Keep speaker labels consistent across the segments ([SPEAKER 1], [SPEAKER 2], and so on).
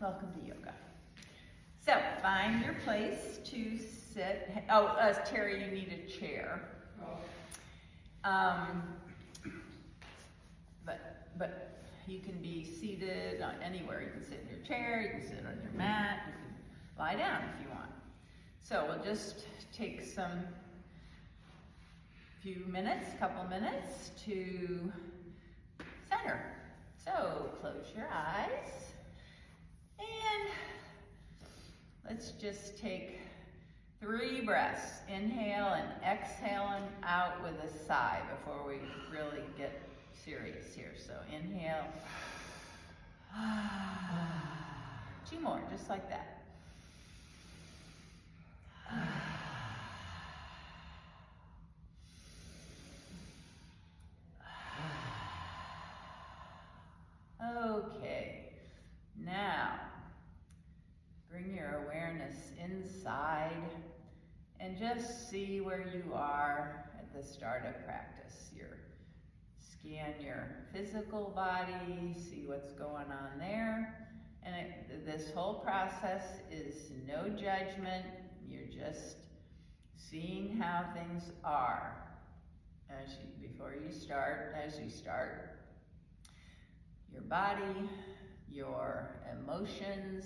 [SPEAKER 1] welcome to yoga. So, find your place to sit. Oh, Terry, you need a chair. But you can be seated on anywhere. You can sit in your chair, you can sit on your mat, you can lie down if you want. So we'll just take couple minutes to center. So close your eyes and let's just take 3 breaths. Inhale and exhaling out with a sigh before we really get serious here. So inhale. 2 more, just like that. Okay, now bring your awareness inside and just see where you are at the start of practice. Scan your physical body, see what's going on there. And this whole process is no judgment. You're just seeing how things are as you start. Your body, your emotions,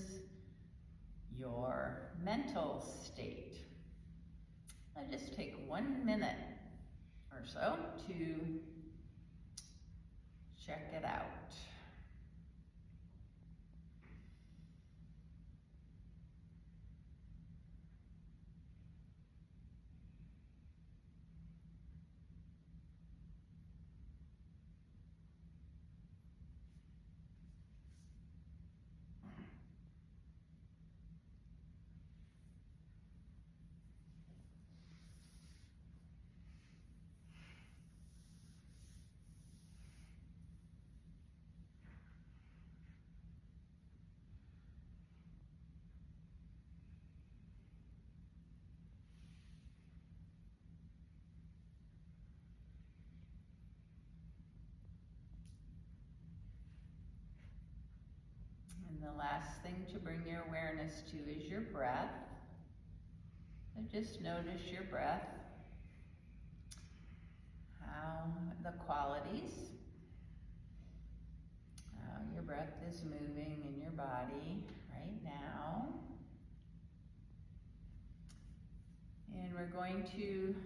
[SPEAKER 1] your mental state. Now just take 1 minute or so to check it out. And the last thing to bring your awareness to is your breath. So just notice your breath, how the qualities, how your breath is moving in your body right now. And we're going to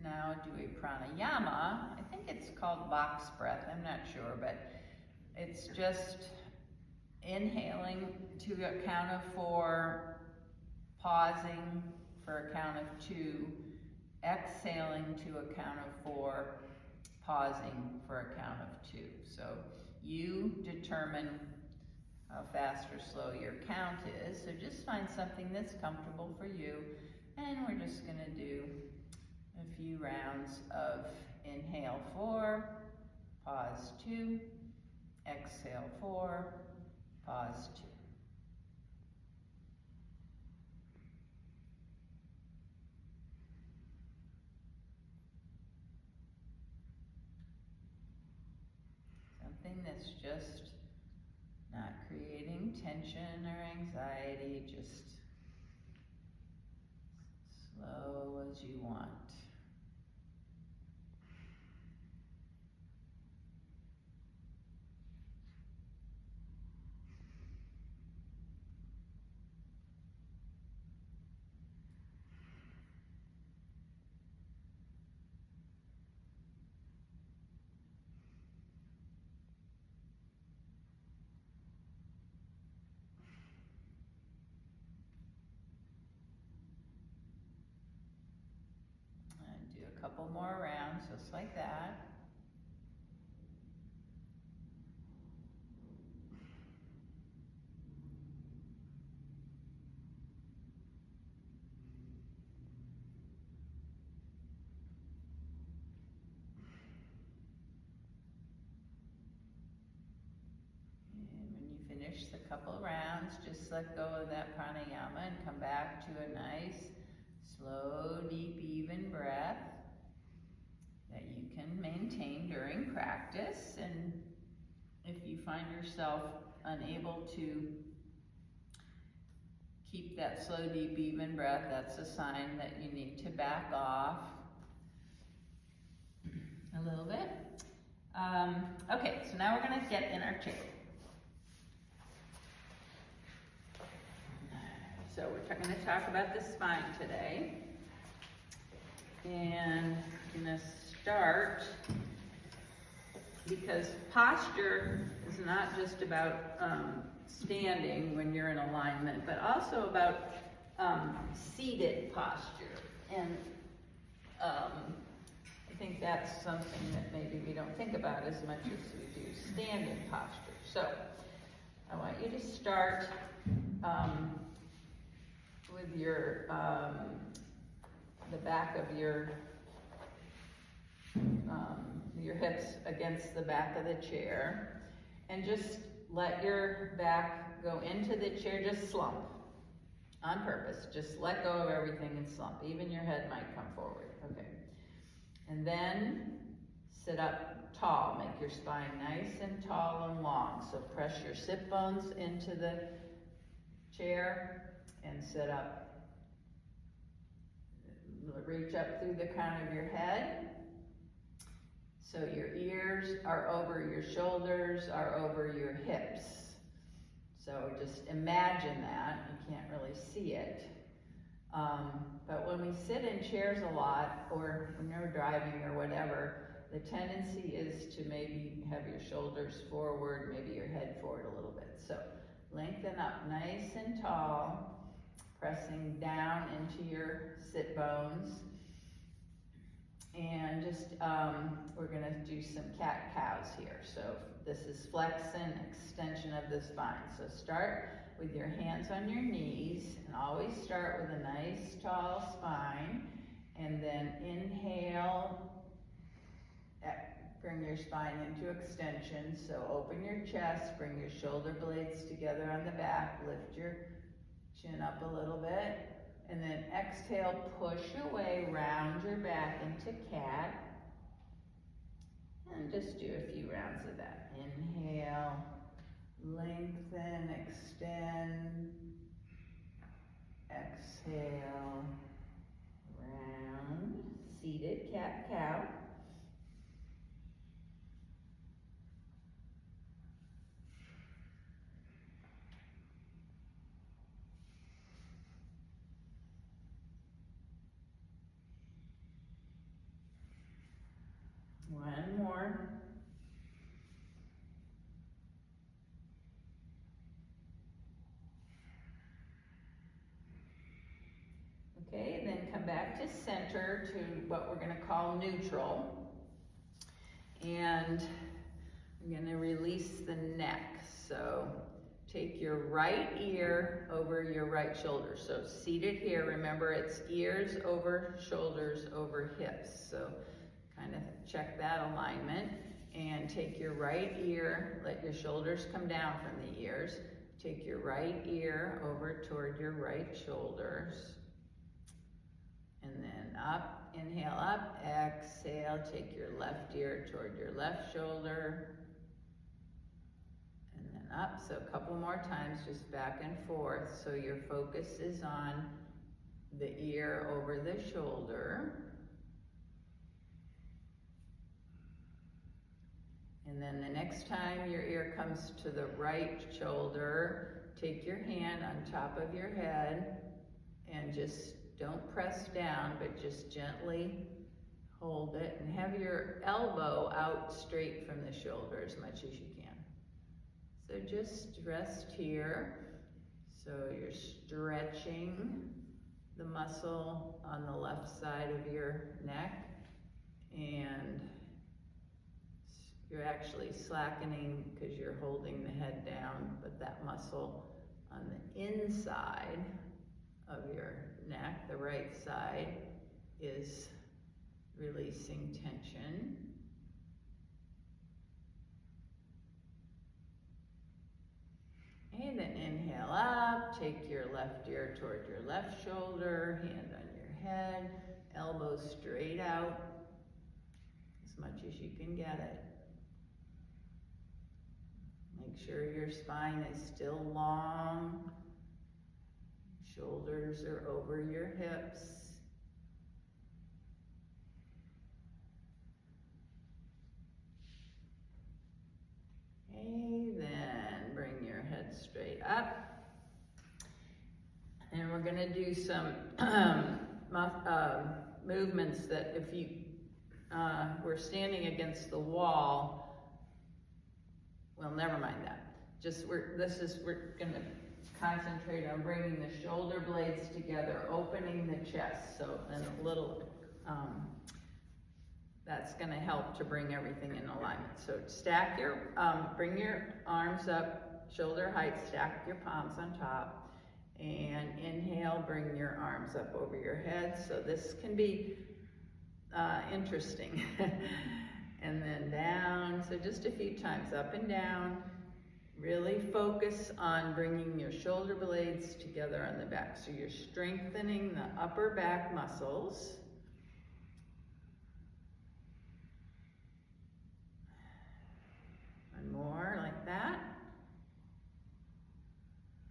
[SPEAKER 1] now do a pranayama. I think it's called box breath, I'm not sure, but it's just inhaling to a count of 4, pausing for a count of 2, exhaling to a count of 4, pausing for a count of 2. So you determine how fast or slow your count is. So just find something that's comfortable for you. And we're just gonna do a few rounds of inhale 4, pause 2, exhale 4, pause 2. Something that's just not creating tension or anxiety, just slow as you want. And do a couple more rounds just like that. Finish the couple rounds, just let go of that pranayama and come back to a nice, slow, deep, even breath that you can maintain during practice. And if you find yourself unable to Keep that slow, deep, even breath. That's a sign that you need to back off a little bit. Okay, so now we're gonna get in our chair. So we're gonna talk about the spine today. And I'm gonna start, because posture is not just about standing when you're in alignment, but also about seated posture. And I think that's something that maybe we don't think about as much as we do standing posture. So I want you to start with your the back of your hips against the back of the chair, and just let your back go into the chair. Just slump on purpose. Just let go of everything and slump. Even your head might come forward. Okay. And then sit up tall. Make your spine nice and tall and long. So press your sit bones into the chair and sit up. Reach up through the crown of your head. So your ears are over your shoulders, are over your hips. So just imagine that. You can't really see it. But when we sit in chairs a lot, or when you're driving or whatever, the tendency is to maybe have your shoulders forward, maybe your head forward a little bit. So lengthen up nice and tall, pressing down into your sit bones. And just, we're gonna do some cat-cows here. So this is flexion, extension of the spine. So start with your hands on your knees, and always start with a nice tall spine. And then inhale, bring your spine into extension. So open your chest, bring your shoulder blades together on the back, lift your chin up a little bit. And then exhale, push away, round your back into cat. And just do a few rounds of that. Inhale, lengthen, extend. Exhale, round, seated cat-cow. One more. Okay, then come back to center, to what we're going to call neutral. And I'm going to release the neck. So take your right ear over your right shoulder. So seated here, remember it's ears over shoulders over hips. So kind of check that alignment. And take your right ear, let your shoulders come down from the ears. Take your right ear over toward your right shoulders. And then up, inhale up, exhale, take your left ear toward your left shoulder. And then up, so a couple more times, just back and forth. So your focus is on the ear over the shoulder. And then the next time your ear comes to the right shoulder, take your hand on top of your head and just don't press down, but just gently hold it and have your elbow out straight from the shoulder as much as you can. So just rest here. So you're stretching the muscle on the left side of your neck, and you're actually slackening because you're holding the head down, but that muscle on the inside of your neck, the right side, is releasing tension. And then inhale up, take your left ear toward your left shoulder, hand on your head, elbows straight out as much as you can get it. Make sure your spine is still long, ears are over your hips. Okay, then bring your head straight up. And we're gonna do some movements that if you were standing against the wall, well, never mind that. We're gonna concentrate on bringing the shoulder blades together, opening the chest. So then a little, that's gonna help to bring everything in alignment. So stack bring your arms up, shoulder height, stack your palms on top. And inhale, bring your arms up over your head. So this can be interesting. And then down, so just a few times, up and down. Really focus on bringing your shoulder blades together on the back. So you're strengthening the upper back muscles. One more, like that.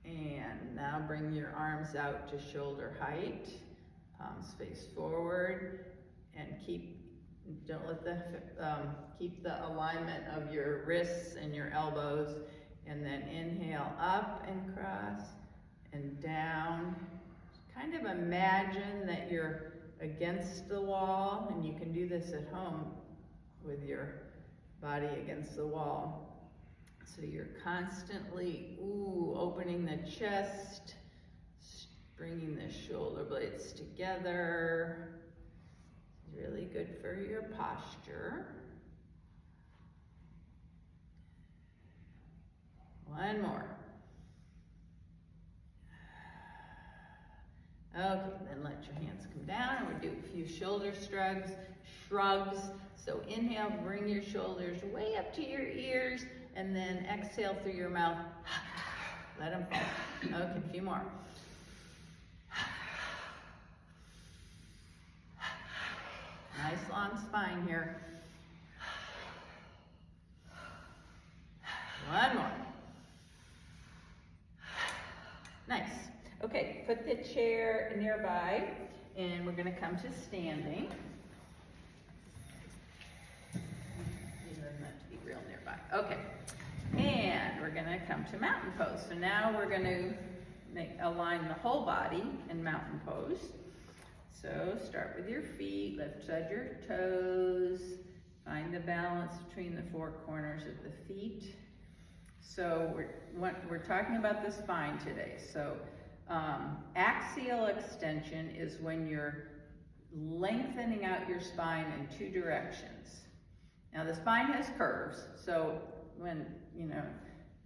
[SPEAKER 1] And now bring your arms out to shoulder height, palms face forward, and keep the alignment of your wrists and your elbows. And then inhale up and cross and down. Kind of imagine that you're against the wall, and you can do this at home with your body against the wall. So you're constantly, opening the chest, bringing the shoulder blades together. It's really good for your posture. One more. Okay, then let your hands come down, and we'll do a few shoulder shrugs. So inhale, bring your shoulders way up to your ears, and then exhale through your mouth. Let them fall. Okay, a few more. Nice long spine here. One more. Nice. Okay, put the chair nearby, and we're going to come to standing. It doesn't have to be real nearby. Okay, and we're going to come to mountain pose. So now we're going to align the whole body in mountain pose. So start with your feet, lift your toes, find the balance between the four corners of the feet. So we're talking about the spine today. So axial extension is when you're lengthening out your spine in two directions. Now the spine has curves, so when,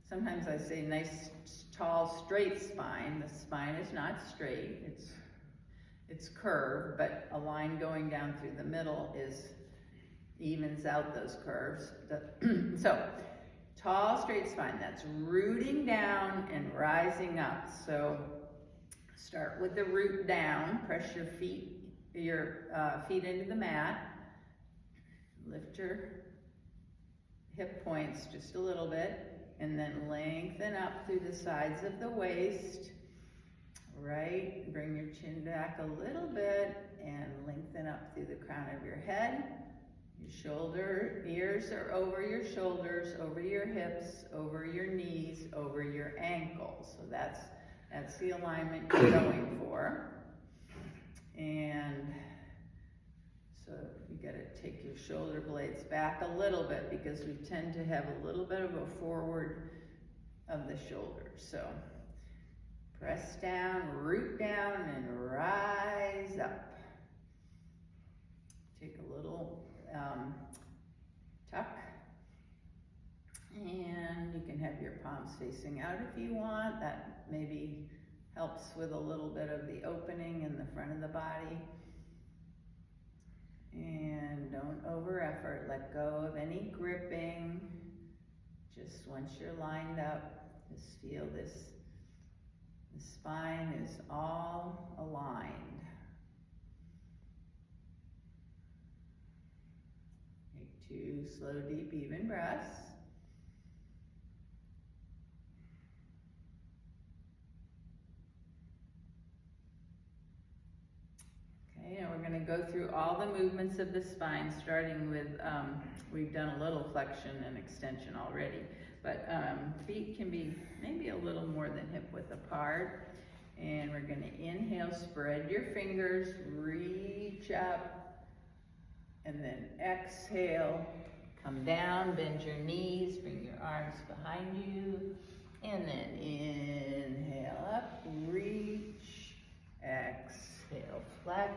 [SPEAKER 1] sometimes I say nice, tall, straight spine. The spine is not straight, it's curved, but a line going down through the middle evens out those curves. So tall, straight spine, that's rooting down and rising up. So start with the root down, press your feet into the mat, lift your hip points just a little bit, and then lengthen up through the sides of the waist, right? Bring your chin back a little bit and lengthen up through the crown of your head. Your ears are over your shoulders, over your hips, over your knees, over your ankles. So that's the alignment you're going for. And so you got to take your shoulder blades back a little bit, because we tend to have a little bit of a forward of the shoulders. So press down, root down, and rise up. Take a little tuck, and you can have your palms facing out if you want. That maybe helps with a little bit of the opening in the front of the body. And don't over effort, let go of any gripping. Just once you're lined up, just feel the spine is all aligned. Take 2 slow, deep, even breaths. go through all the movements of the spine, starting with, we've done a little flexion and extension already, but feet can be maybe a little more than hip width apart. And we're gonna inhale, spread your fingers, reach up, and then exhale, come down, bend your knees, bring your arms behind you, and then inhale up, reach, exhale, flex,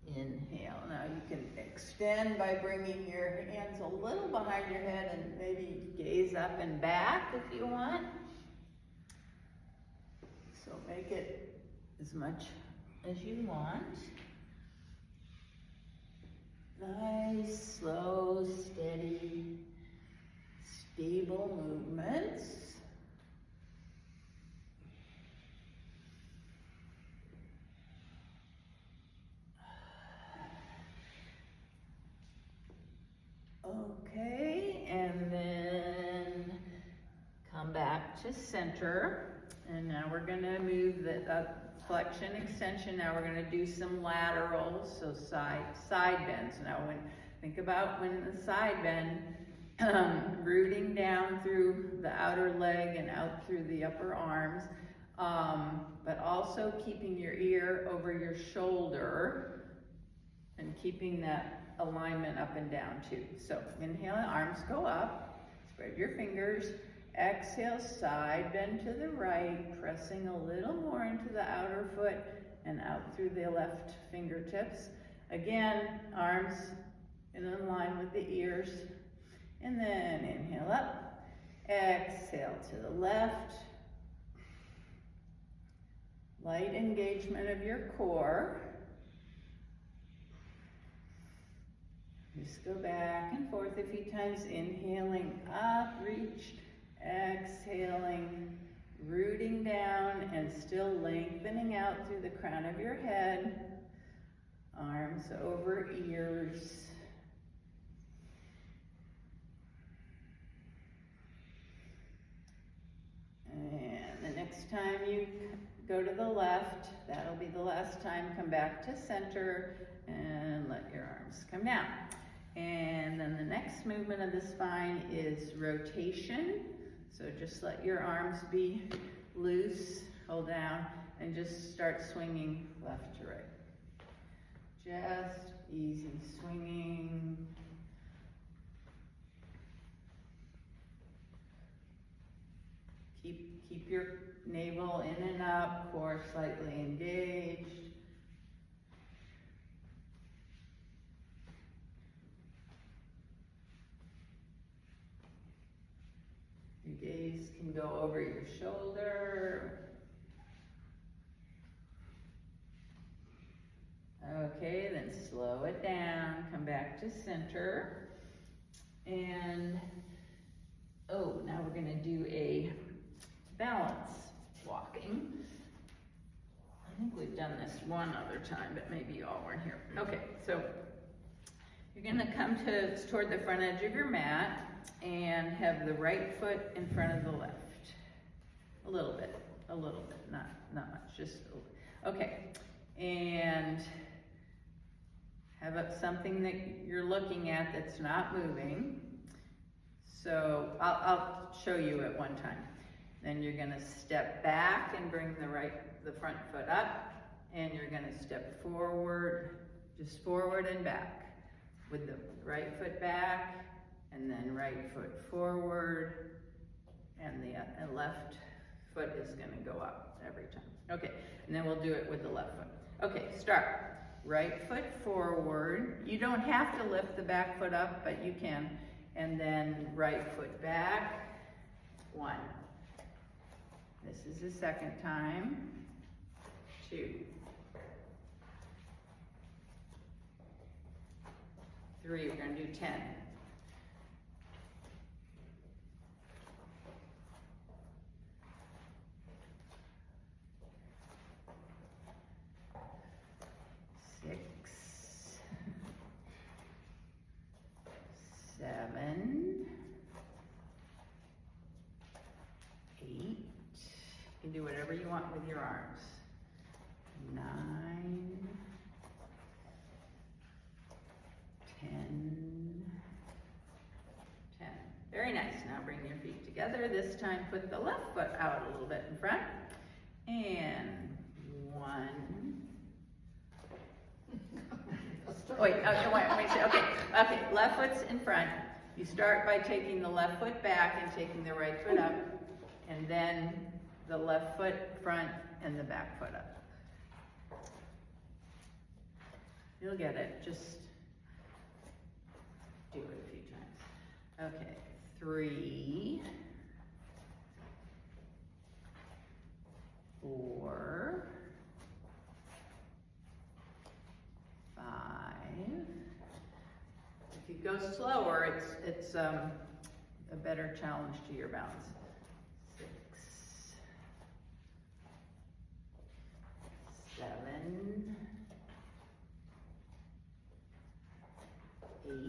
[SPEAKER 1] inhale. Now you can extend by bringing your hands a little behind your head and maybe gaze up and back if you want. So make it as much as you want. Nice, slow, steady, stable movements. Okay, and then come back to center. And now we're gonna move the flexion, extension. Now we're gonna do some laterals, so side bends. Now think about when the side bend, rooting down through the outer leg and out through the upper arms, but also keeping your ear over your shoulder and keeping that alignment up and down too. So inhale, arms go up, spread your fingers. Exhale, side bend to the right, pressing a little more into the outer foot and out through the left fingertips. Again, arms in line with the ears. And then inhale up, exhale to the left. Light engagement of your core. Just go back and forth a few times, inhaling up, reach. Exhaling, rooting down and still lengthening out through the crown of your head, arms over ears. And the next time you go to the left, that'll be the last time, come back to center and let your arms come down. And then the next movement of the spine is rotation. So just let your arms be loose, hold down, and just start swinging left to right. Just easy swinging. Keep your navel in and up, core slightly engaged. Your gaze can go over your shoulder. Okay, then slow it down, come back to center. And, now we're gonna do a balance walking. I think we've done this one other time, but maybe you all weren't here. Okay, so you're gonna come toward the front edge of your mat and have the right foot in front of the left. A little bit, not much, just a little. Okay, and have something that you're looking at that's not moving. So I'll show you at one time. Then you're gonna step back and bring the front foot up, and you're gonna step forward, just forward and back with the right foot back, and then right foot forward, and the left foot is gonna go up every time. Okay, and then we'll do it with the left foot. Okay, start. Right foot forward. You don't have to lift the back foot up, but you can. And then right foot back. 1. This is the second time. 2. 3, we're gonna do 10. 7, 8, you can do whatever you want with your arms. 9, and 10. Very nice. Now bring your feet together. This time put the left foot out a little bit in front. And 1. Wait, okay, left foot's in front. You start by taking the left foot back and taking the right foot up, and then the left foot front and the back foot up. You'll get it, just do it a few times. Okay, 3, 4, 5. If you go slower, it's a better challenge to your balance. 6, 7, 8, 9,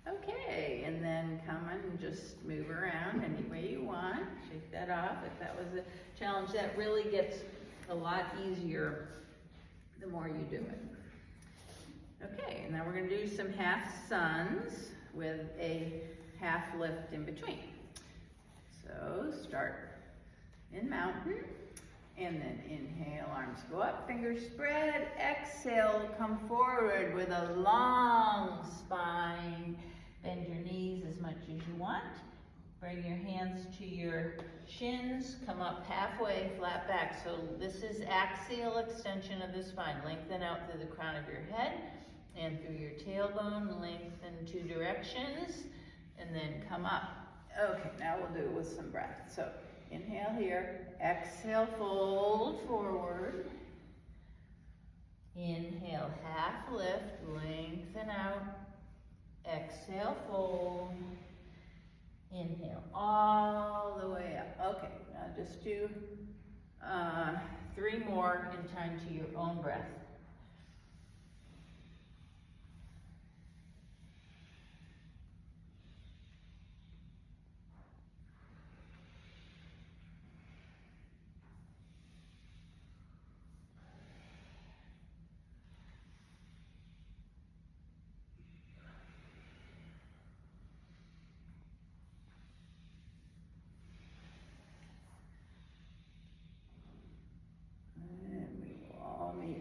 [SPEAKER 1] 10. Okay, and then come and just move around any way you want. Shake that off. If that was a challenge, that really gets a lot easier the more you do it. Okay, and now we're going to do some half suns with a half lift in between. So start in mountain, and then inhale, arms go up, fingers spread. Exhale, come forward with a long spine. Bend your knees as much as you want. Bring your hands to your shins, come up halfway, flat back. So this is axial extension of the spine. Lengthen out through the crown of your head and through your tailbone, lengthen 2 directions, and then come up. Okay, now we'll do it with some breath. So inhale here, exhale, fold forward. Inhale, half lift, lengthen out. Exhale, fold. Inhale, all the way up. Okay, now just do 3 more in time to your own breath.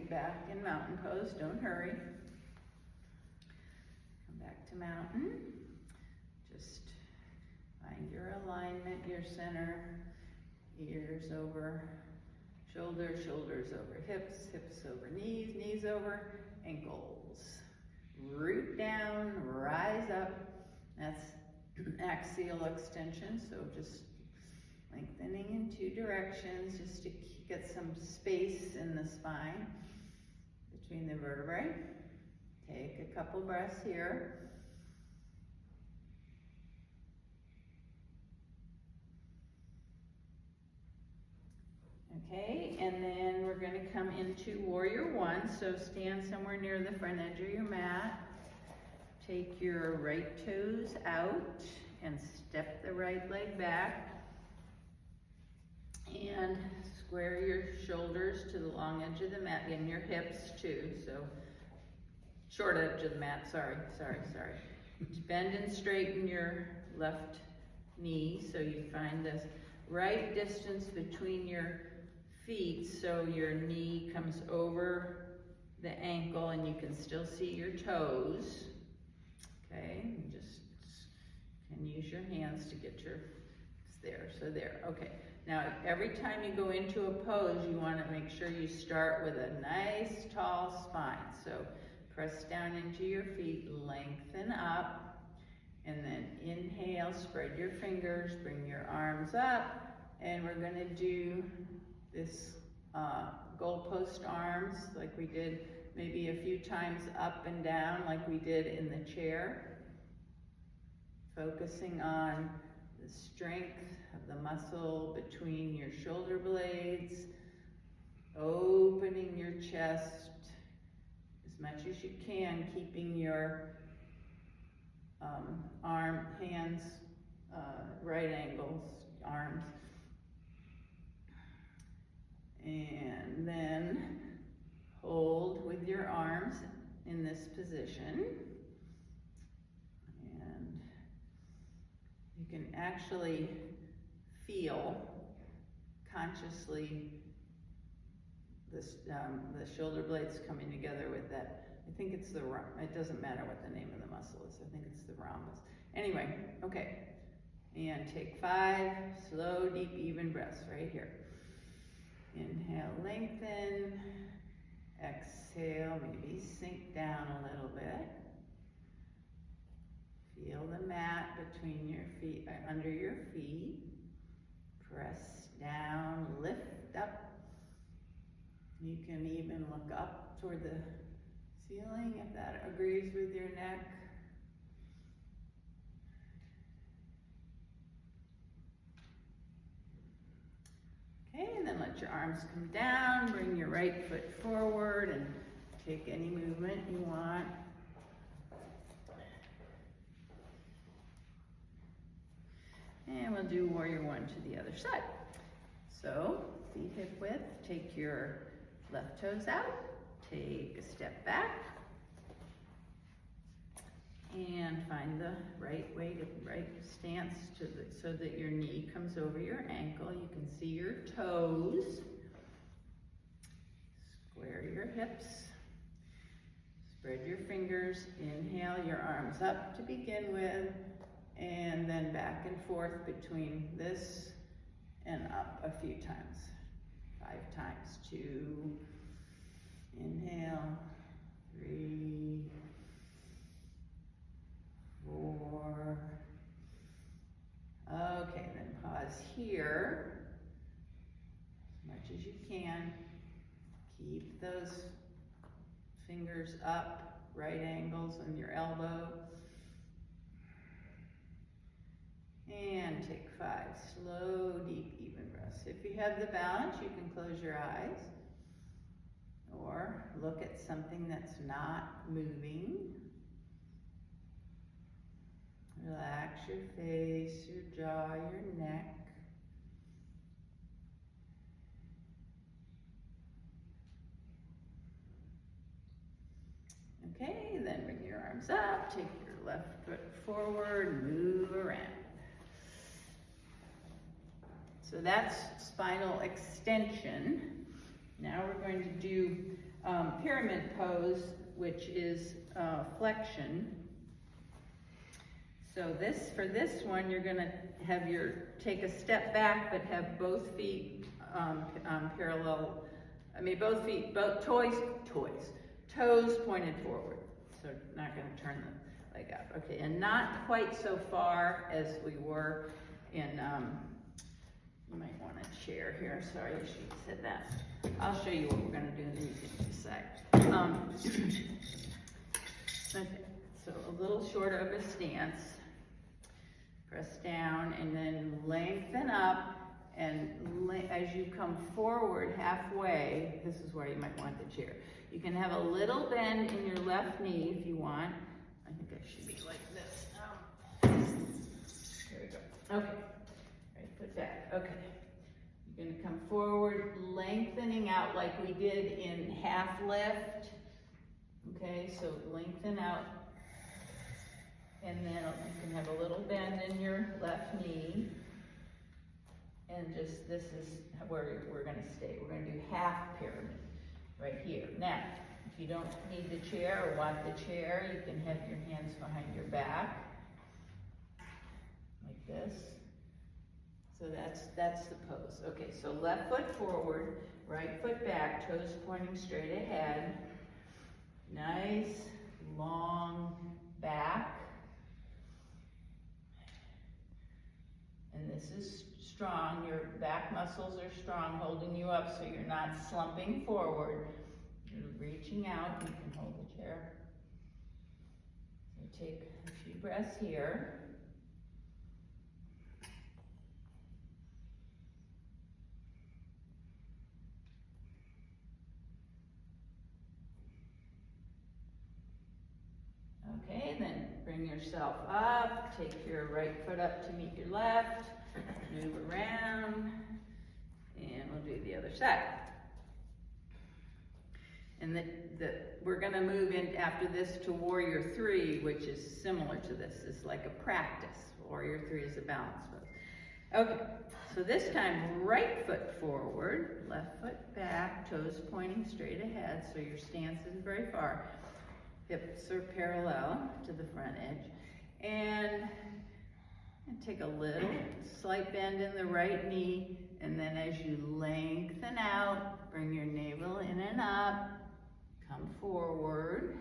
[SPEAKER 1] Back in mountain pose, don't hurry. Come back to mountain. Just find your alignment, your center. Ears over shoulders, shoulders over hips, hips over knees, knees over ankles. Root down, rise up. That's axial extension, so just lengthening in 2 directions just to get some space in the spine between the vertebrae. Take a couple breaths here. Okay, and then we're going to come into Warrior 1. So stand somewhere near the front edge of your mat. Take your right toes out and step the right leg back. And square your shoulders to the long edge of the mat and your hips too. So short edge of the mat, sorry. Bend and straighten your left knee so you find this right distance between your feet so your knee comes over the ankle and you can still see your toes. Okay, you just can use your hands to get your, there, okay. Now, every time you go into a pose, you want to make sure you start with a nice tall spine. So press down into your feet, lengthen up, and then inhale, spread your fingers, bring your arms up, and we're going to do this goalpost arms like we did maybe a few times up and down like we did in the chair. Focusing on the strength of the muscle between your shoulder blades, opening your chest as much as you can, keeping your hands right angles arms. And then hold with your arms in this position. And you can actually feel consciously this, the shoulder blades coming together with that. I think it's the, it doesn't matter what the name of the muscle is. I think it's the rhombus. Anyway, okay. And take 5 slow, deep, even breaths right here. Inhale, lengthen. Exhale, maybe sink down a little bit. Feel the mat between your feet, under your feet. Press down, lift up. You can even look up toward the ceiling if that agrees with your neck. Okay, and then let your arms come down, bring your right foot forward and take any movement you want. And we'll do warrior 1 to the other side. So, feet hip width, take your left toes out, take a step back, and find the right way to, right stance to the, so that your knee comes over your ankle. You can see your toes. Square your hips. Spread your fingers. Inhale your arms up to begin with, and then back and forth between this and up a few times. 5 times. 2. Inhale. 3. 4. Okay, then pause here as much as you can. Keep those fingers up, right angles on your elbow. And take 5 slow, deep, even breaths. If you have the balance, you can close your eyes or look at something that's not moving. Relax your face, your jaw, your neck. Okay, then bring your arms up, take your left foot forward, move around. So that's spinal extension. Now we're going to do pyramid pose, which is flexion. So for this one, you're gonna have take a step back, but have both feet parallel. Toes pointed forward. So not gonna turn the leg up. Okay, and not quite so far as we were in, you might want a chair here. Sorry, she said that. I'll show you what we're gonna do and then you can decide. Okay, so a little shorter of a stance. Press down and then lengthen up, and as you come forward halfway, this is where you might want the chair. You can have a little bend in your left knee if you want. I think I should be like this. There we go. Okay. Right foot back. Okay. You're going to come forward, lengthening out like we did in half lift. Okay, so lengthen out. And then you can have a little bend in your left knee. And just, this is where we're going to stay. We're going to do half pyramid right here. Now, if you don't need the chair or want the chair, you can have your hands behind your back, like this. So that's the pose. Okay, so left foot forward, right foot back, toes pointing straight ahead. Nice, long back. And this is strong. Your back muscles are strong, holding you up so you're not slumping forward. You're reaching out. You can hold the chair. So take a few breaths here. Okay, then bring yourself up, take your right foot up to meet your left, move around, and we'll do the other side. And we're gonna move in after this to Warrior 3, which is similar to this. It's like a practice. Warrior 3 is a balance pose. Okay, so this time, right foot forward, left foot back, toes pointing straight ahead, so your stance isn't very far. Hips are parallel to the front edge. And take a little slight bend in the right knee, and then as you lengthen out, bring your navel in and up, come forward.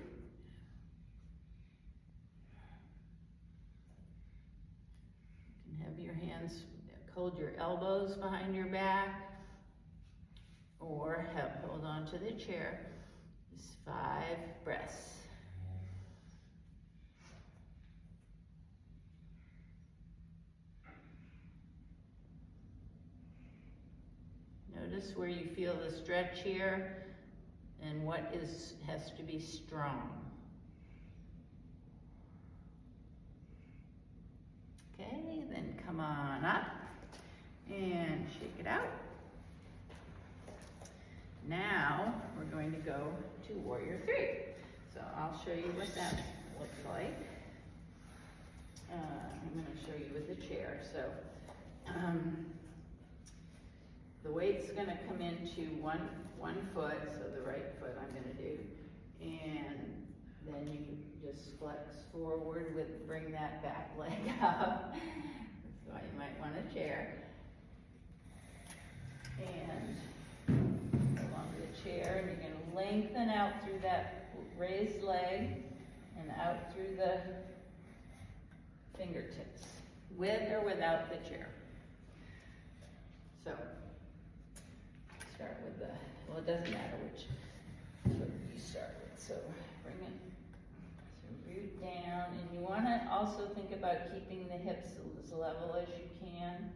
[SPEAKER 1] You can have your hands, hold your elbows behind your back, or hold on to the chair. Just 5 breaths. Notice where you feel the stretch here and what has to be strong. Okay, then come on up and shake it out. Now we're going to go to Warrior 3. So I'll show you what that looks like. I'm going to show you with the chair. So the weight's going to come into one foot, so the right foot I'm going to do, and then you just flex forward bring that back leg up. That's why you might want a chair. And hold on to the chair, and you're going to lengthen out through that raised leg and out through the fingertips, with or without the chair. So start with well, it doesn't matter which foot you start with. So bring it, so root down, and you want to also think about keeping the hips as level as you can.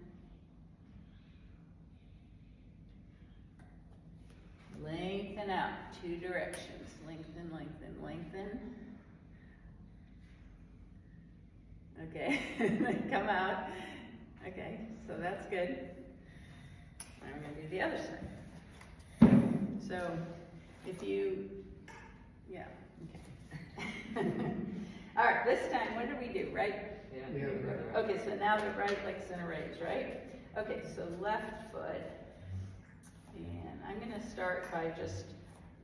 [SPEAKER 1] Lengthen out, 2 directions. Lengthen, lengthen, lengthen. Okay, come out. Okay, so that's good. I'm going to do the other side. So if you, yeah, okay. All right, this time, what do we do, right?
[SPEAKER 2] Yeah.
[SPEAKER 1] Okay, so now the right leg's gonna raise, right? Okay, so left foot. And I'm gonna start by just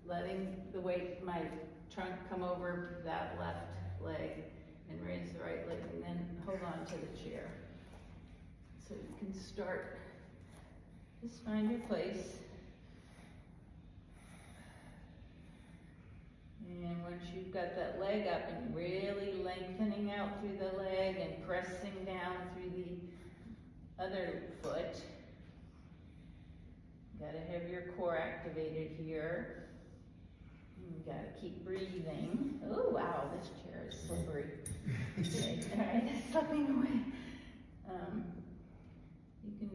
[SPEAKER 1] letting the weight, my trunk come over that left leg and raise the right leg, and then hold on to the chair. So you can start, just find your place. And once you've got that leg up and really lengthening out through the leg and pressing down through the other foot, you gotta have your core activated here. You gotta keep breathing. Oh wow, this chair is slippery. Okay, all right, it's slipping away. You can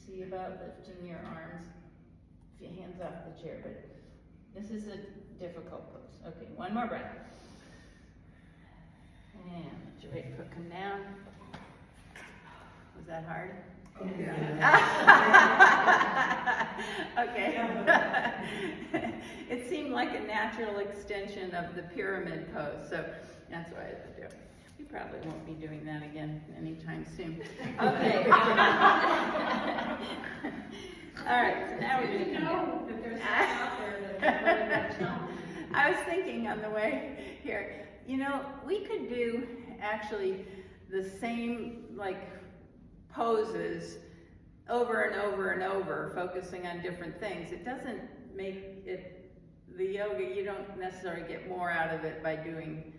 [SPEAKER 1] see about lifting your arms, your hands off the chair, but this is a difficult pose. Okay, one more breath. And let your right foot come down. Was that hard? Okay. It seemed like a natural extension of the pyramid pose, so that's what I had to do. We probably won't be doing that again anytime soon. Okay. All right, so now we're going to know that there's stuff out there that really much. I was thinking on the way here, you know, we could do actually the same poses over and over and over, focusing on different things. It doesn't make it, the yoga, you don't necessarily get more out of it by doing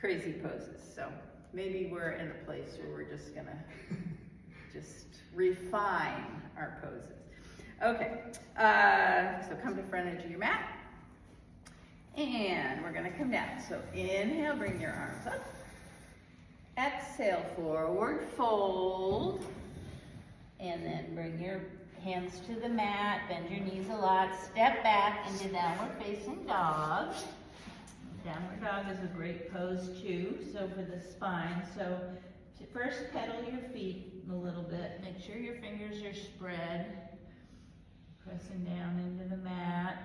[SPEAKER 1] crazy poses. So maybe we're in a place where we're just gonna just refine our poses. Okay, so come to front edge of your mat. And we're gonna come down. So inhale, bring your arms up. Exhale, forward fold. And then bring your hands to the mat, bend your knees a lot, step back into downward facing dog. Downward dog is a great pose too, so for the spine. So first pedal your feet a little bit. Make sure your fingers are spread, pressing down into the mat.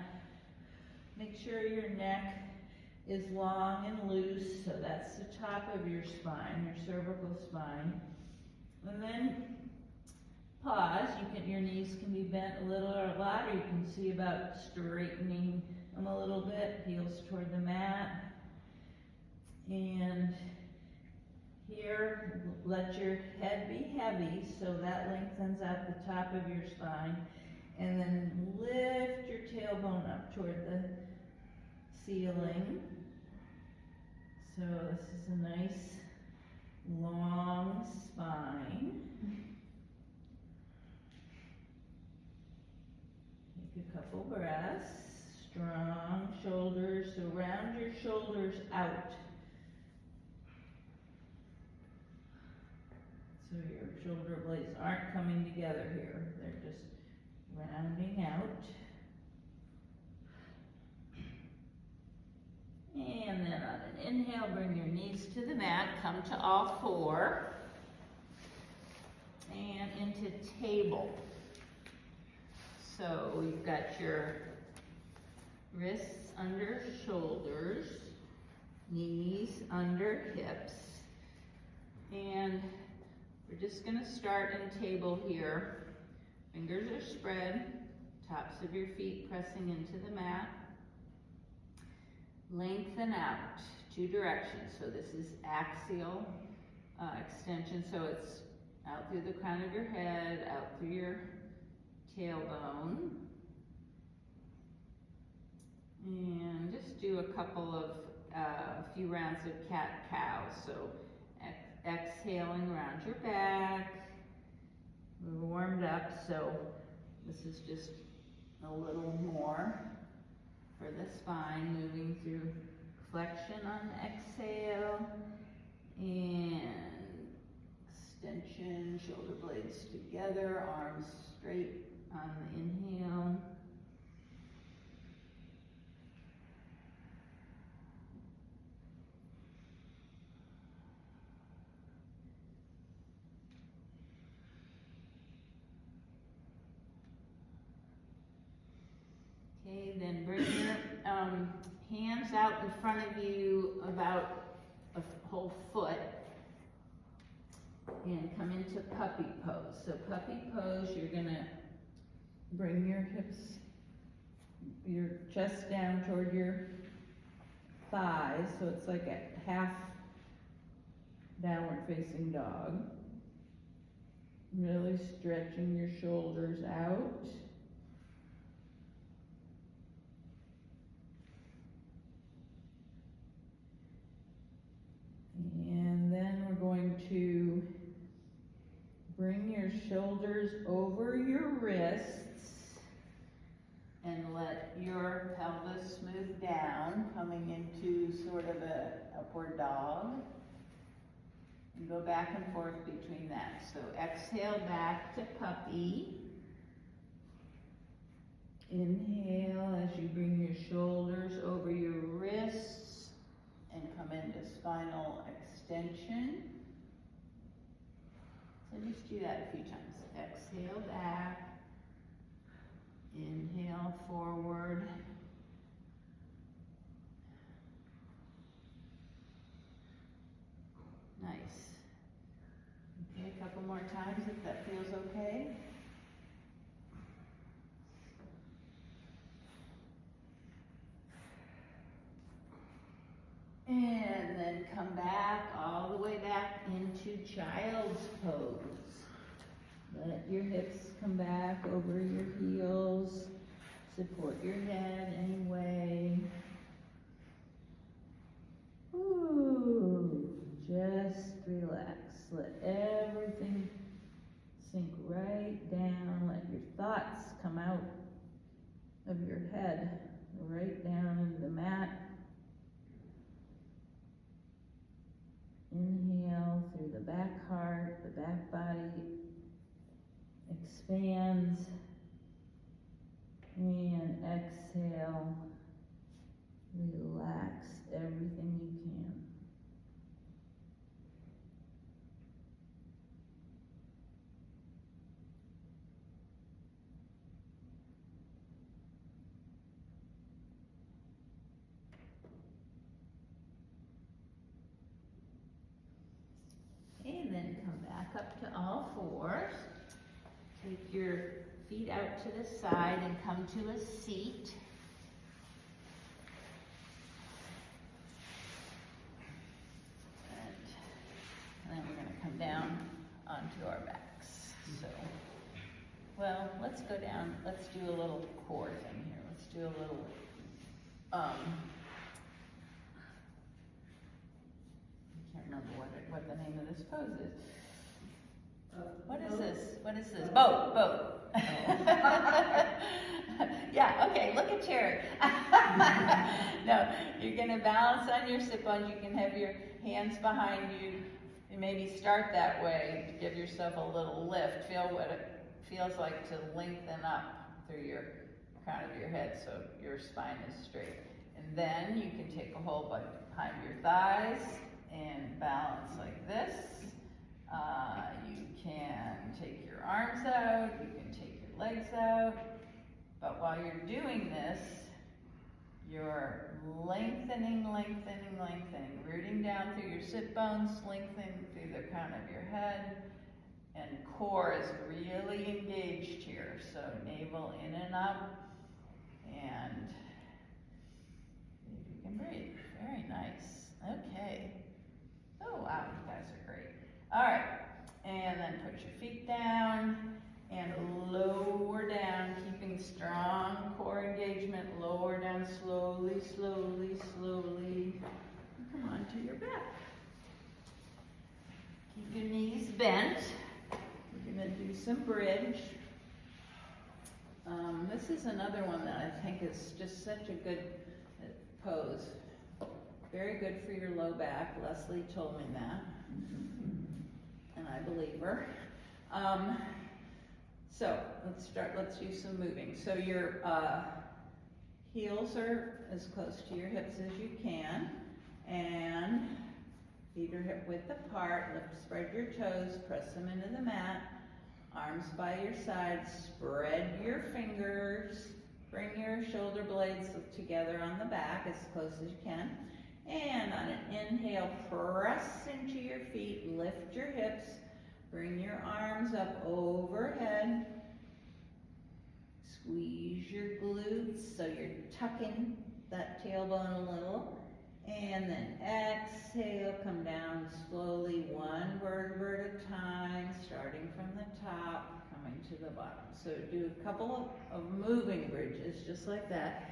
[SPEAKER 1] Make sure your neck is long and loose, so that's the top of your spine, your cervical spine. And then pause. Your knees can be bent a little or a lot, or you can see about straightening them a little bit, heels toward the mat. And here, let your head be heavy, so that lengthens out the top of your spine. And then lift your tailbone up toward the ceiling. So this is a nice long spine. Take a couple breaths. Strong shoulders, so round your shoulders out. So your shoulder blades aren't coming together here. They're just rounding out. And then on an inhale, bring your knees to the mat, come to all four, and into table. So we've got your wrists under shoulders, knees under hips, and we're just going to start in table here. Fingers are spread, tops of your feet pressing into the mat. Lengthen out, two directions. So this is axial extension, so it's out through the crown of your head, out through your tailbone. And just do a couple of, a few rounds of cat-cow. So exhaling around your back. We're warmed up, so this is just a little more for the spine, moving through flexion on the exhale and extension, shoulder blades together, arms straight on the inhale. Okay, then bring your hands out in front of you about a whole foot and come into puppy pose. So puppy pose, you're gonna bring your hips, your chest down toward your thighs, so it's like a half downward facing dog. Really stretching your shoulders out. And then we're going to bring your shoulders over your wrists and let your pelvis move down, coming into sort of a upward dog. And go back and forth between that. So exhale back to puppy. Inhale as you bring your shoulders over your wrists and come into spinal extension. So just do that a few times. Exhale back. Inhale forward. Nice. Okay, a couple more times if that feels okay. And then come back, all the way back into child's pose. Let your hips come back over your heels. Support your head anyway. Ooh, just relax. Let everything sink right down. Let your thoughts come out of your head, right down into the mat. Inhale through the back heart, the back body expands. And exhale, relax everything you can. Okay, then come back up to all fours. Take your feet out to the side and come to a seat. And then we're going to come down onto our backs. So, well, let's go down. Let's do a little core thing here. Let's do a little, I can't remember what the name of this pose is. What is this? What is this? Boat. Oh. Yeah, okay, look at Cherry. No, you're going to balance on your sit bones. You can have your hands behind you and maybe start that way to give yourself a little lift. Feel what it feels like to lengthen up through your crown of your head so your spine is straight. And then you can take a hold behind your thighs and balance like this. You can take your arms out, you can take your legs out, but while you're doing this, you're lengthening, rooting down through your sit bones, lengthening through the crown of your head, and core is really engaged here. So navel in and up, and see if you can breathe. Very nice. Okay. Oh wow, you guys are great. All right, and then put your feet down and lower down, keeping strong core engagement. Lower down slowly. Come on to your back. Keep your knees bent. We're going to do some bridge. This is another one that I think is just such a good pose. Very good for your low back. Leslie told me that. And I believe her. So let's do some moving. So your heels are as close to your hips as you can, and feet are hip width apart. Spread your toes, press them into the mat, arms by your sides, spread your fingers, bring your shoulder blades together on the back as close as you can. And on an inhale, press into your feet, lift your hips, bring your arms up overhead, squeeze your glutes so you're tucking that tailbone a little, and then exhale, come down slowly, one vertebra at a time, starting from the top, coming to the bottom. So do a couple of moving bridges, just like that.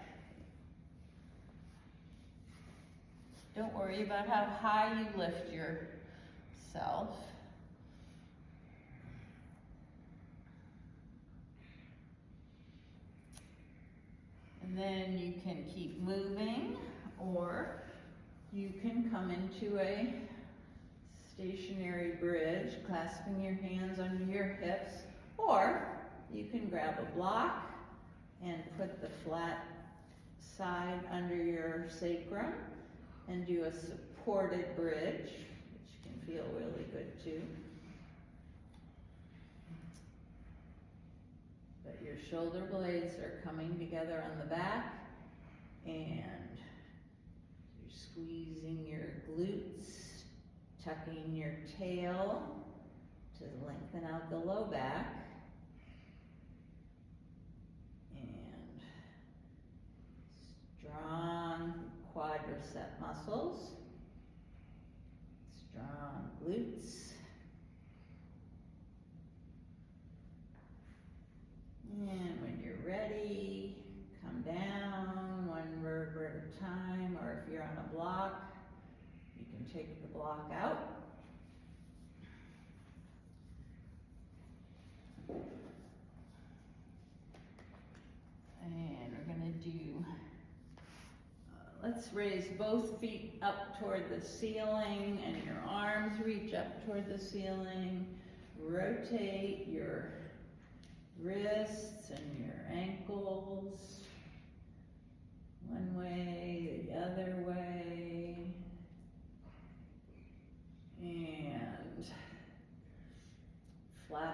[SPEAKER 1] Don't worry about how high you lift yourself. And then you can keep moving, or you can come into a stationary bridge, clasping your hands under your hips, or you can grab a block and put the flat side under your sacrum and do a supported bridge, which can feel really good too. But your shoulder blades are coming together on the back, and you're squeezing your glutes, tucking your tail to lengthen out the low back, and strong quadricep muscles, strong glutes, and when you're ready, come down one vertebra at a time, or if you're on a block, you can take the block out. And we're going to do, let's raise both feet up toward the ceiling and your arms reach up toward the ceiling. Rotate your wrists and your ankles one way, the other way.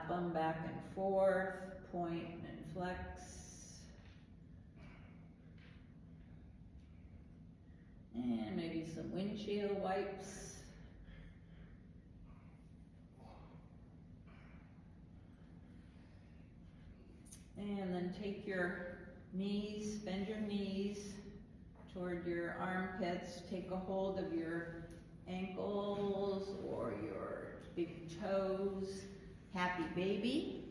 [SPEAKER 1] swap them back and forth, point and flex. And maybe some windshield wipes. And then take your knees, bend your knees toward your armpits. Take a hold of your ankles or your big toes. Happy baby.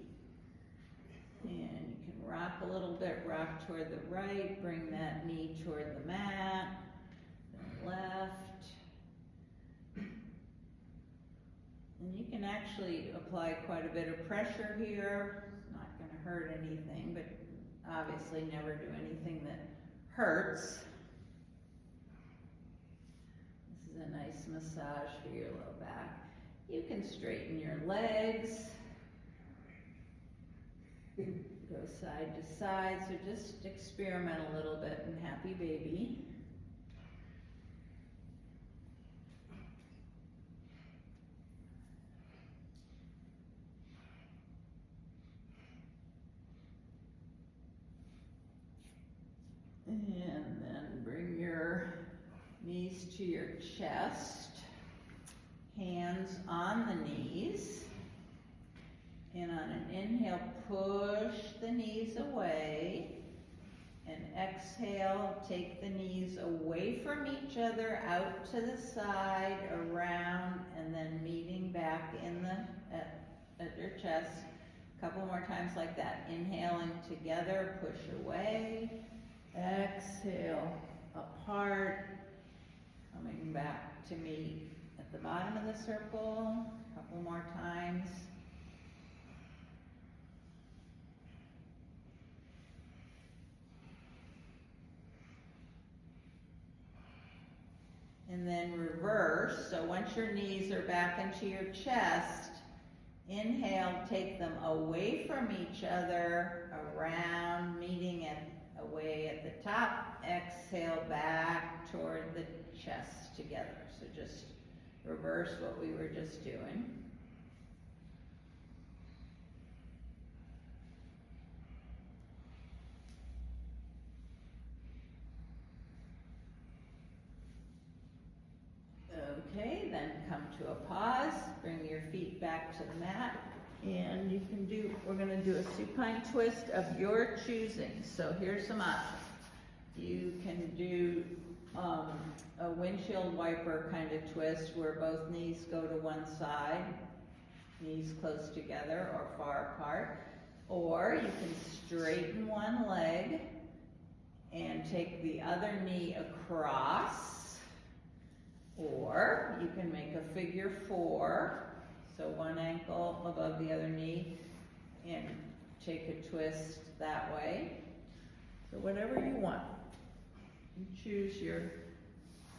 [SPEAKER 1] And you can rock a little bit, rock toward the right, bring that knee toward the mat, then left. And you can actually apply quite a bit of pressure here. It's not going to hurt anything, but obviously never do anything that hurts. This is a nice massage for your low back. You can straighten your legs. Go side to side, so just experiment a little bit and happy baby. And then bring your knees to your chest, hands on the knees. And on an inhale, push the knees away. And exhale, take the knees away from each other, out to the side, around, and then meeting back in the at your chest. A couple more times like that. Inhaling together, push away. Exhale, apart, coming back to meet at the bottom of the circle. A couple more times. And then reverse, so once your knees are back into your chest, inhale, take them away from each other, around, meeting away at the top. Exhale, back toward the chest together. So just reverse what we were just doing. Okay, then come to a pause, bring your feet back to the mat, and you can do, we're gonna do a supine twist of your choosing. So here's some options. You can do a windshield wiper kind of twist where both knees go to one side, knees close together or far apart. Or you can straighten one leg and take the other knee across. Or you can make a figure four, so one ankle above the other knee, and take a twist that way. So whatever you want. You choose your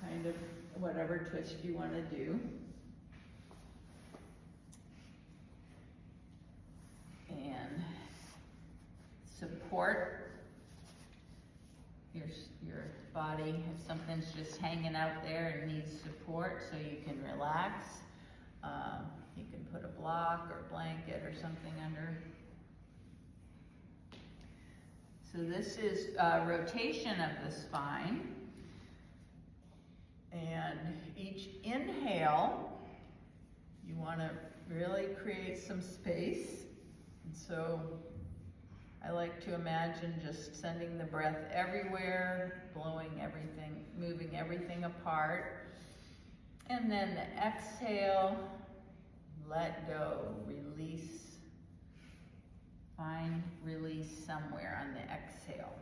[SPEAKER 1] kind of whatever twist you want to do. And support your body if something's just hanging out there and needs support, so you can relax. You can put a block or blanket or something under. So this is rotation of the spine. And each inhale, you want to really create some space. And so I like to imagine just sending the breath everywhere, blowing everything, moving everything apart. And then the exhale, let go, release. Find release somewhere on the exhale.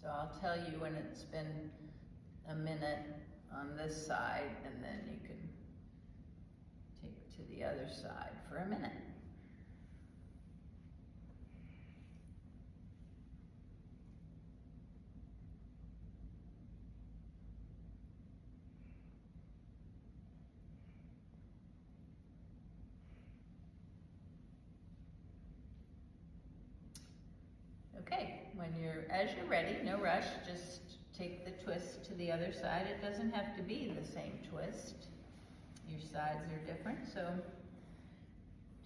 [SPEAKER 1] So I'll tell you when it's been a minute on this side, and then you can take to the other side for a minute. Okay, as you're ready, no rush, just take the twist to the other side. It doesn't have to be the same twist. Your sides are different, so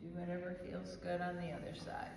[SPEAKER 1] do whatever feels good on the other side.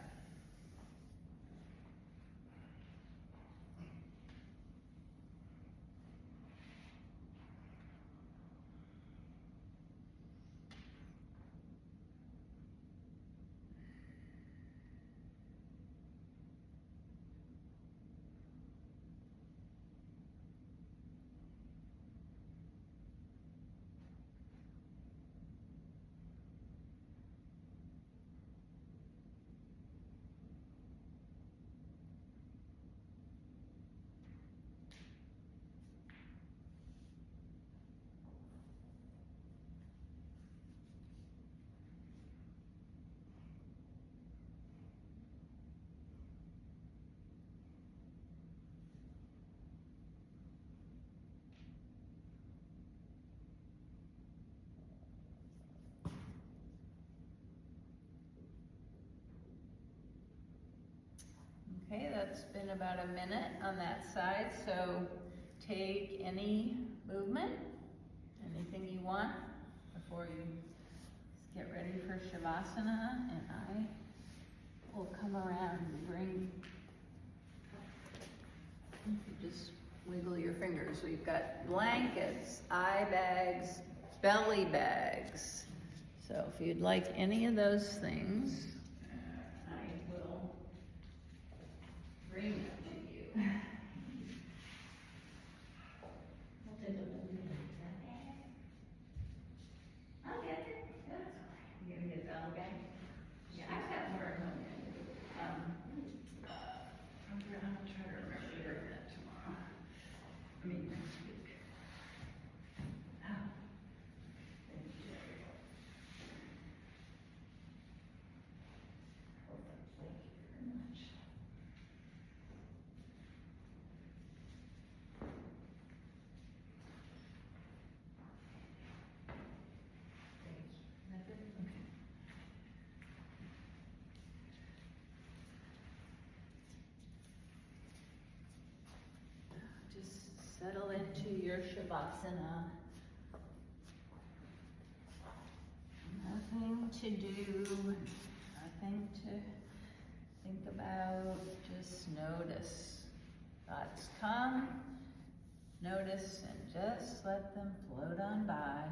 [SPEAKER 1] Okay, that's been about a minute on that side, so take any movement, anything you want before you get ready for Shavasana, and I will come around and bring, you just wiggle your fingers. We've got blankets, eye bags, belly bags. So if you'd like any of those things, I will bring them to you. I'll get it. That's all right. You gonna get a belly bag? Yeah, I've got more at home. I'll try to remember to bring that tomorrow. I mean, next week. Oh. Thank you. Thank you very much. Thank you. That's it? Okay. Just settle into your Shavasana. Nothing to do, nothing to think about, just notice. Thoughts come, notice, and just let them float on by.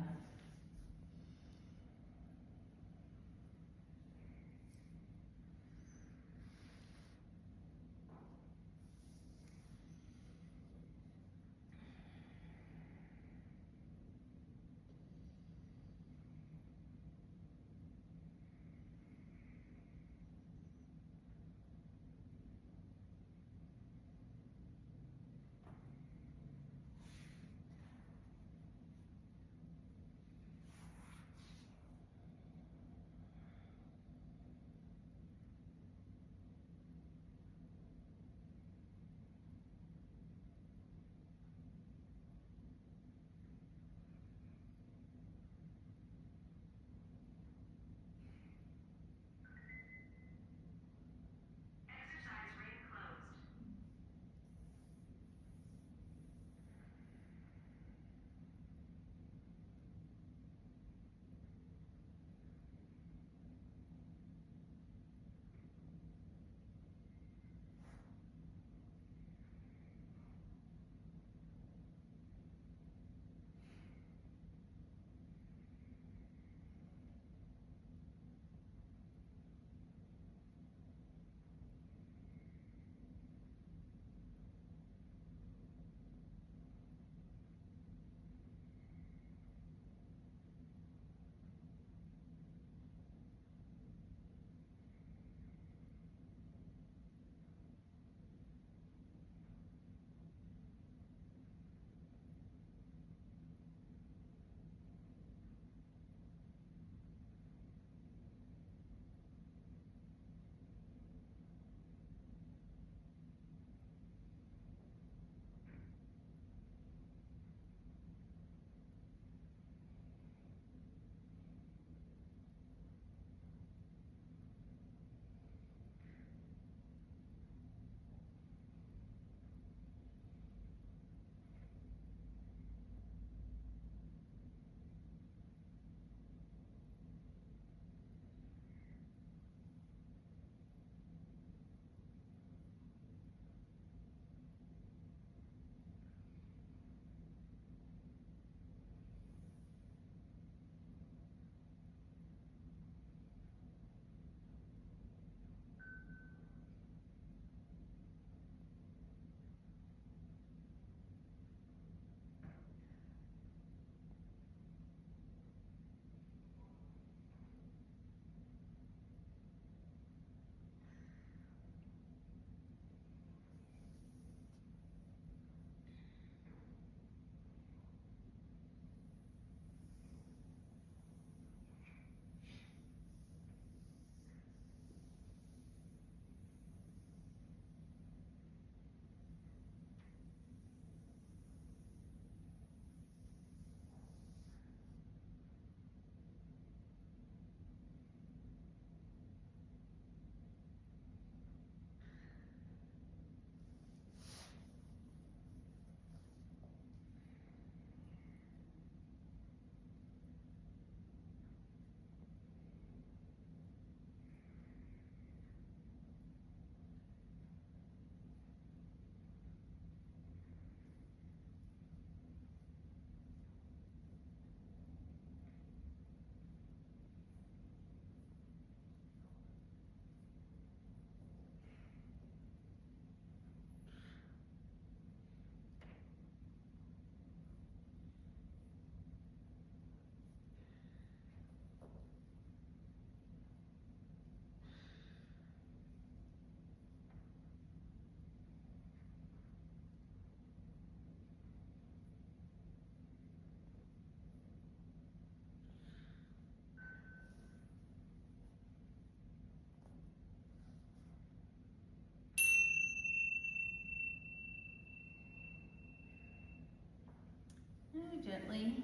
[SPEAKER 1] Gently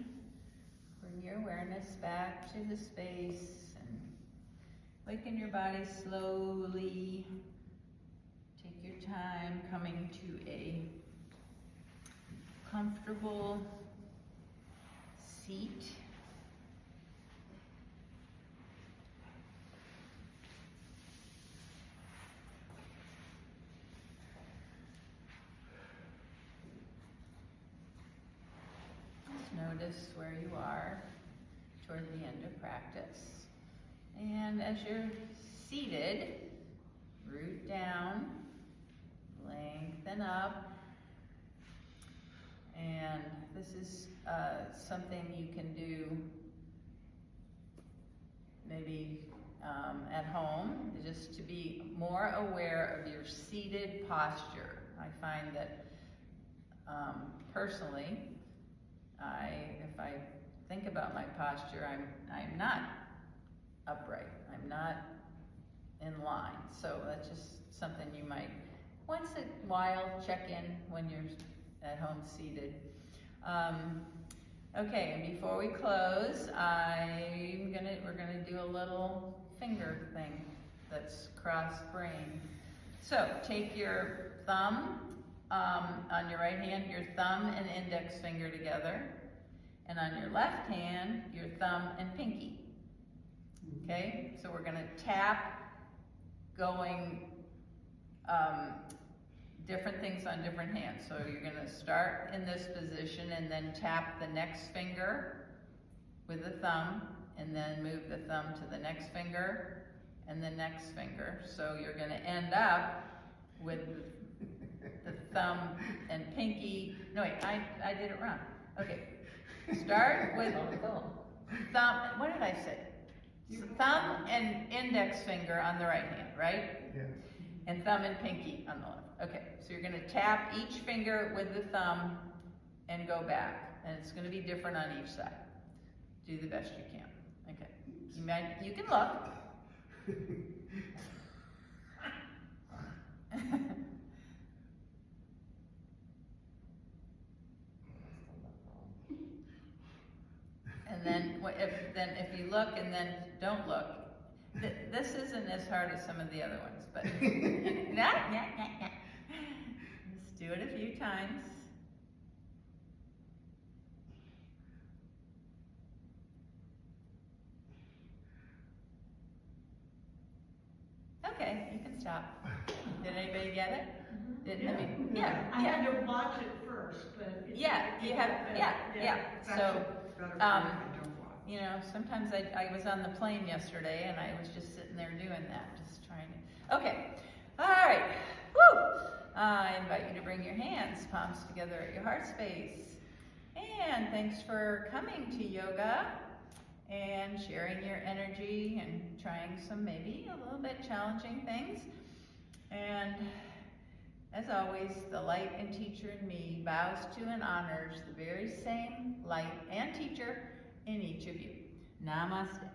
[SPEAKER 1] bring your awareness back to the space and waken your body slowly. Take your time coming to a comfortable seat. Notice where you are toward the end of practice. And as you're seated, root down, lengthen up. And this is something you can do maybe at home, just to be more aware of your seated posture. I find that personally, if I think about my posture, I'm not upright. I'm not in line. So that's just something you might once in a while check in when you're at home seated. Okay, and before we close, we're gonna do a little finger thing that's cross-brain. So take your thumb on your right hand, your thumb and index finger together, and on your left hand, your thumb and pinky. Okay, so we're gonna tap, going different things on different hands. So you're gonna start in this position and then tap the next finger with the thumb, and then move the thumb to the next finger and the next finger. So you're gonna end up with the thumb and pinky. No wait, I did it wrong. Okay, start with thumb. What did I say? Thumb and index finger on the right hand, right?
[SPEAKER 2] Yeah.
[SPEAKER 1] And thumb and pinky on the left. Okay, so you're gonna tap each finger with the thumb and go back. And it's gonna be different on each side. Do the best you can. Okay, you can look. And then if you look and then don't look, this isn't as hard as some of the other ones, but just do it a few times. Okay, you can stop. Did anybody get it?
[SPEAKER 3] I had to watch it first, but
[SPEAKER 1] So, you know, sometimes I was on the plane yesterday and I was just sitting there doing that, just trying to. Okay, all right. Woo! I invite you to bring your hands, palms together at your heart space. And thanks for coming to yoga and sharing your energy and trying some maybe a little bit challenging things. And as always, the light and teacher in me bows to and honors the very same light and teacher in each of you. Namaste.